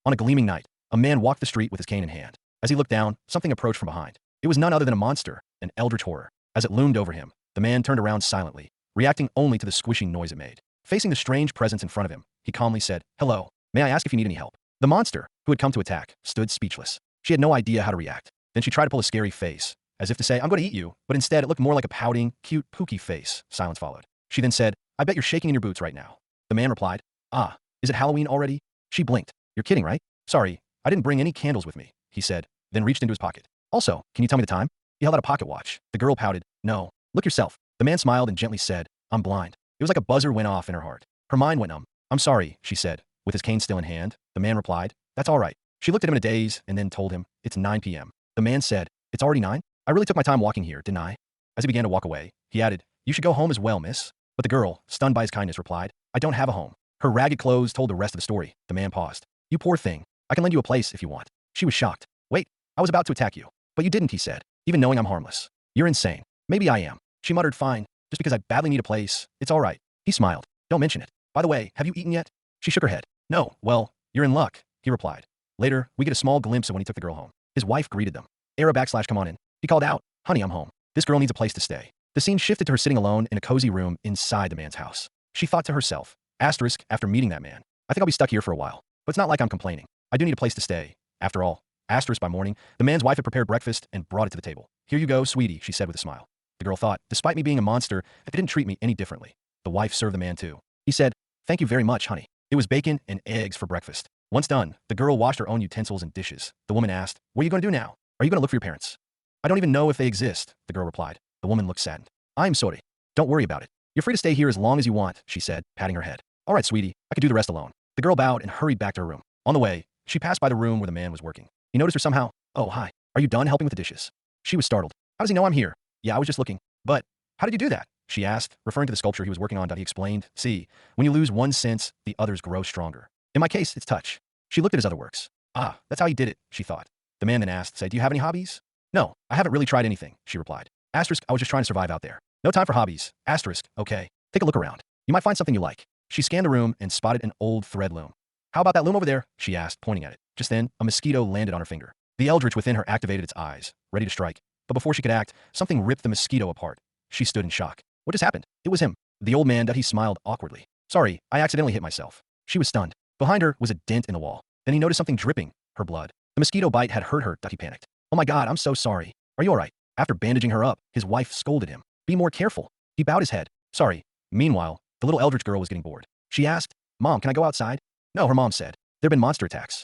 On a gleaming night, a man walked the street with his cane in hand. As he looked down, something approached from behind. It was none other than a monster, an eldritch horror. As it loomed over him, the man turned around silently, reacting only to the squishing noise it made. Facing the strange presence in front of him, he calmly said, "Hello, may I ask if you need any help?" The monster, who had come to attack, stood speechless. She had no idea how to react. Then she tried to pull a scary face, as if to say, "I'm going to eat you," but instead it looked more like a pouting, cute, pooky face. Silence followed. She then said, "I bet you're shaking in your boots right now." The man replied, "Ah, is it Halloween already?" She blinked. "You're kidding, right?" "Sorry, I didn't bring any candles with me," he said, then reached into his pocket. "Also, can you tell me the time?" He held out a pocket watch. The girl pouted, "No, look yourself." The man smiled and gently said, "I'm blind." It was like a buzzer went off in her heart. Her mind went numb. "I'm sorry," she said, with his cane still in hand. The man replied, "That's all right." She looked at him in a daze and then told him, "It's 9 p.m. The man said, "It's already 9? I really took my time walking here, didn't I?" As he began to walk away, he added, "You should go home as well, miss." But the girl, stunned by his kindness, replied, "I don't have a home." Her ragged clothes told the rest of the story. The man paused. "You poor thing. I can lend you a place if you want." She was shocked. "Wait, I was about to attack you. But you didn't," he said, "even knowing I'm harmless." "You're insane." "Maybe I am." She muttered, "Fine, just because I badly need a place. It's all right." He smiled. "Don't mention it. By the way, have you eaten yet?" She shook her head. "No, well, you're in luck," he replied. Later, we get a small glimpse of when he took the girl home. His wife greeted them. Come on in. He called out, "Honey, I'm home. This girl needs a place to stay." The scene shifted to her sitting alone in a cozy room inside the man's house. She thought to herself, after meeting that man, I think I'll be stuck here for a while. But it's not like I'm complaining. I do need a place to stay. After all, by morning, the man's wife had prepared breakfast and brought it to the table. "Here you go, sweetie," she said with a smile. The girl thought, despite me being a monster, that they didn't treat me any differently. The wife served the man too. He said, "Thank you very much, honey." It was bacon and eggs for breakfast. Once done, the girl washed her own utensils and dishes. The woman asked, "What are you going to do now? Are you going to look for your parents?" "I don't even know if they exist," the girl replied. The woman looked saddened. "I'm sorry. Don't worry about it. You're free to stay here as long as you want," she said, patting her head. "All right, sweetie, I could do the rest alone." The girl bowed and hurried back to her room. On the way, she passed by the room where the man was working. He noticed her somehow. "Oh, hi. Are you done helping with the dishes?" She was startled. "How does he know I'm here?" "Yeah, I was just looking." "But how did you do that?" she asked, referring to the sculpture he was working on. He explained, "See, when you lose one sense, the others grow stronger. In my case, it's touch." She looked at his other works. "Ah, that's how he did it," she thought. The man then asked, "Say, do you have any hobbies?" "No, I haven't really tried anything," she replied. Asterisk, "I was just trying to survive out there. No time for hobbies." Asterisk, "Okay. Take a look around. You might find something you like." She scanned the room and spotted an old thread loom. "How about that loom over there?" she asked, pointing at it. Just then, a mosquito landed on her finger. The eldritch within her activated its eyes, ready to strike. But before she could act, something ripped the mosquito apart. She stood in shock. What just happened? It was him. The old man. He smiled awkwardly. "Sorry, I accidentally hit myself." She was stunned. Behind her was a dent in the wall. Then he noticed something dripping, her blood. The mosquito bite had hurt her. He panicked. "Oh my God, I'm so sorry. Are you all right?" After bandaging her up, his wife scolded him. "Be more careful." He bowed his head. "Sorry." Meanwhile, the little eldritch girl was getting bored. She asked, "Mom, can I go outside?" "No," her mom said. "There've been monster attacks.